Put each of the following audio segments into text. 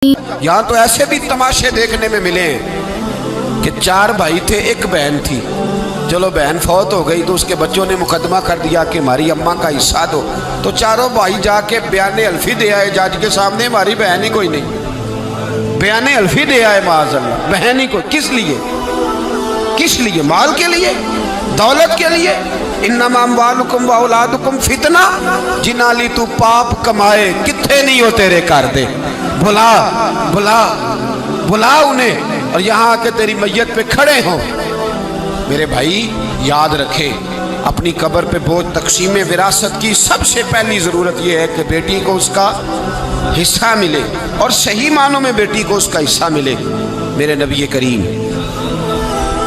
यहाँ तो ऐसे भी तमाशे देखने में मिले कि 4 भाई थे, एक बहन थी। चलो बहन फौत हो गई तो उसके बच्चों ने मुकदमा कर दिया कि हमारी अम्मा का हिस्सा दो, तो चारों भाई जाके बयाने अल्फी दे आए जज के सामने, हमारी बहन ही कोई नहीं। बयाने अल्फी दे आए माज़अल्लाह, बहन ही कोई। किस लिए? किस लिए? माल के लिए, दौलत के लिए। इन्नमा अम्वालुकुम व औलादुकुम फितना, जिनाली तू पाप कमाए किथे नहीं हो तेरे कर दे। बुला बुला बुला उन्हें, और यहाँ आके तेरी मैयत पे खड़े हों। मेरे भाई याद रखे, अपनी कब्र पे बोझ तकसीम विरासत की सबसे पहली ज़रूरत यह है कि बेटी को उसका हिस्सा मिले, और सही मानों में बेटी को उसका हिस्सा मिले। मेरे नबी करीम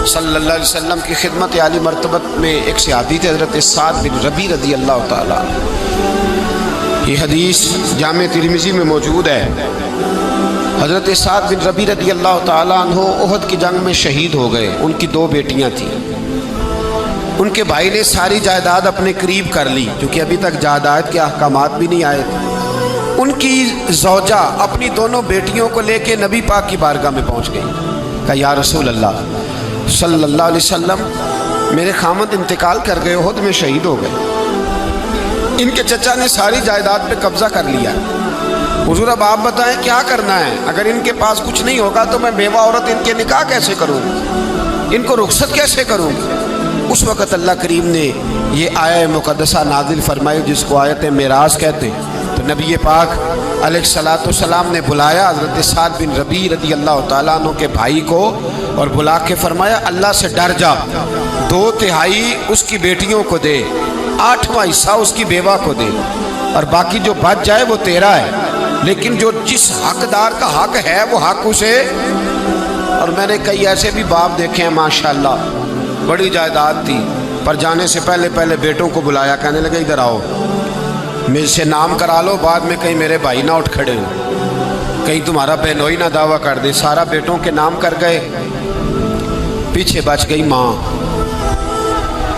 सल्लल्लाहु अलैहि वसल्लम की खिदमत आली मर्तबत में एक सहाबी थे, हज़रत साद बिन रबी रज़ी अल्लाह ताला। ये हदीस जामे तिरमिज़ी में मौजूद है। हज़रत साद बिन रबी रज़ी अल्लाह ताला अन्हु उहद की जंग में शहीद हो गए। उनकी 2 बेटियां थीं। उनके भाई ने सारी जायदाद अपने करीब कर ली, क्योंकि अभी तक जायदाद के अहकामात भी नहीं आए थे। उनकी ज़ौजा अपनी दोनों बेटियों को लेके नबी पाक की बारगाह में पहुंच गई। कहा या रसूल अल्लाह सल्लल्लाहु अलैहि वसल्लम, मेरे खामद इंतकाल कर गए, उहद में शहीद हो गए। इनके चचा ने सारी जायदाद पे कब्जा कर लिया। हुजूर अब आप बताएं क्या करना है? अगर इनके पास कुछ नहीं होगा तो मैं बेवा औरत इनके निकाह कैसे करूँगी, इनको रुखसत कैसे करूँगी? उस वक़्त अल्लाह करीम ने ये आयत मुक़द्दसा नाजिल फरमाई, जिसको आयत मेराज कहते हैं। तो नबी पाक अलैहिस्सलाम ने बुलाया हज़रत साद बिन रबी रज़ी अल्लाह ताला अन्हु के भाई को, और बुला के फरमाया अल्लाह से डर जा, 2/3 उसकी बेटियों को दे, 8वां हिस्सा उसकी बेवा को दे, और बाकी जो बच जाए वो तेरा है। लेकिन जो जिस हकदार का हक है वो हक उसे। और मैंने कई ऐसे भी बाप देखे हैं माशाल्लाह, बड़ी जायदाद थी, पर जाने से पहले पहले बेटों को बुलाया, कहने लगे इधर आओ, मेरे से नाम करा लो, बाद में कहीं मेरे भाई ना उठ खड़े हो, कहीं तुम्हारा बहनोई ना दावा कर दे। सारा बेटों के नाम कर गए, पीछे बच गई माँ,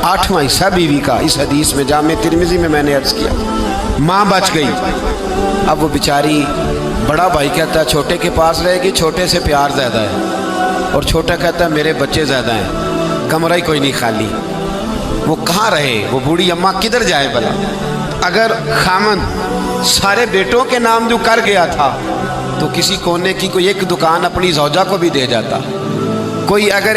8वां हिस्सा बीवी का। इस हदीस में जामे तिरमिज़ी में मैंने अर्ज़ किया, माँ बच गई। अब वो बेचारी, बड़ा भाई कहता है छोटे के पास रहेगी, छोटे से प्यार ज़्यादा है, और छोटा कहता है मेरे बच्चे ज़्यादा हैं, कमरा ही कोई नहीं खाली। वो कहाँ रहे? वो बूढ़ी अम्मा किधर जाए भला? अगर खामन सारे बेटों के नाम जो कर गया था तो किसी कोने की कोई एक दुकान अपनी ज़ौजा को भी दे जाता। कोई अगर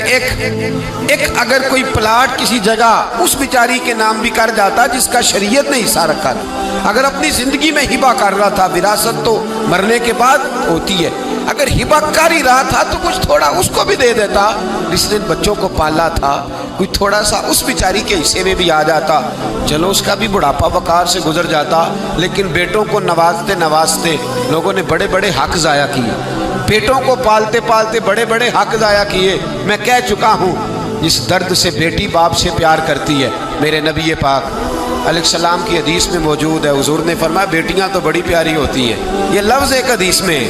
अगर कोई प्लाट किसी जगह उस बेचारी के नाम भी कर जाता जिसका शरीयत ने हिस्सा रखा था। अगर अपनी ज़िंदगी में हिबा कर रहा था, विरासत तो मरने के बाद होती है, अगर हिबा कर ही रहा था तो कुछ थोड़ा उसको भी दे देता। जिसने बच्चों को पाला था, कोई थोड़ा सा उस बेचारी के हिस्से में भी आ जाता, चलो उसका भी बुढ़ापा वकार से गुजर जाता। लेकिन बेटों को नवाजते नवाजते लोगों ने बड़े बड़े हक ज़ाया किए, बेटों को पालते पालते बड़े बड़े हक ज़ाया किए। मैं कह चुका हूँ, जिस दर्द से बेटी बाप से प्यार करती है, मेरे नबी पाक अलैहिस्सलाम की हदीस में मौजूद है। हुजूर ने फरमाया बेटियाँ तो बड़ी प्यारी होती हैं। ये लफ्ज़ एक हदीस में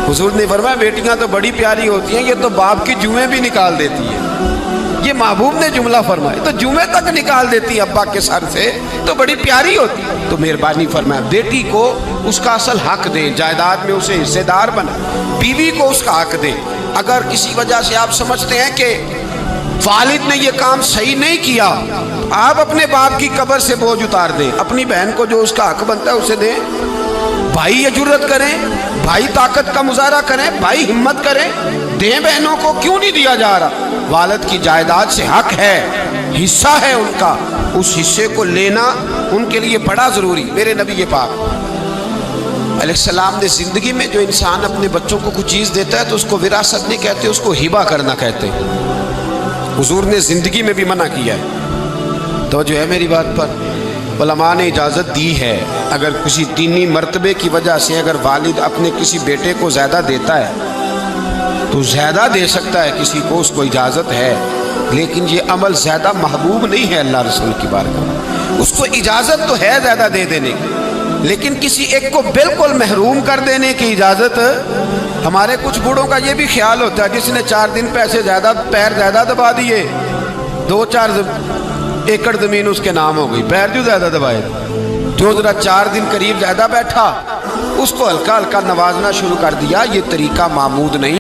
हुजूर ने फरमाया बेटियाँ तो बड़ी प्यारी होती हैं, ये तो बाप की जुएँ भी निकाल देती है। ये महबूब ने जुमला फरमाया, तो जुमे तक निकाल देती है अब्बा के सर से, तो बड़ी प्यारी होती। तो मेहरबानी फरमाया बेटी को उसका असल हक दें, जायदाद में उसे हिस्सेदार बना, बीवी को उसका हक दें। अगर किसी वजह से आप समझते हैं कि वालिद ने ये काम सही नहीं किया, आप अपने बाप की कब्र से बोझ उतार दें, अपनी बहन को जो उसका हक बनता है उसे दें। भाई ये जुर्रत करें, भाई ताकत का मुजाहरा करें, भाई हिम्मत करें, दें बहनों को। क्यों नहीं दिया जा रहा? वालिद की जायदाद से हक है, हिस्सा है उनका, उस हिस्से को लेना उनके लिए बड़ा ज़रूरी। मेरे नबी पाक अलैहिस्सलाम ने ज़िंदगी में जो इंसान अपने बच्चों को कुछ चीज़ देता है तो उसको विरासत नहीं कहते, उसको हिबा करना कहते हैं। हुजूर ने ज़िंदगी में भी मना किया है। तो जो है मेरी बात पर उलमा ने इजाज़त दी है, अगर किसी दीनी मर्तबे की वजह से अगर वालिद अपने किसी बेटे को ज़्यादा देता है तो ज़्यादा दे सकता है, किसी को उसको इजाज़त है। लेकिन ये अमल ज़्यादा महबूब नहीं है अल्लाह रसूल की बारगाह में। उसको इजाज़त तो है ज़्यादा दे देने की, लेकिन किसी एक को बिल्कुल महरूम कर देने की इजाज़त। हमारे कुछ बूढ़ों का ये भी ख्याल होता है, जिसने 4 दिन पैसे ज़्यादा, पैर ज़्यादा दबा दिए, 2-4 एकड़ ज़मीन उसके नाम हो गई, पैर जो ज़्यादा दबाए, जो ज़रा 4 दिन करीब ज़्यादा बैठा اس کو ہلکا ہلکا نوازنا شروع کر دیا، یہ طریقہ معمود نہیں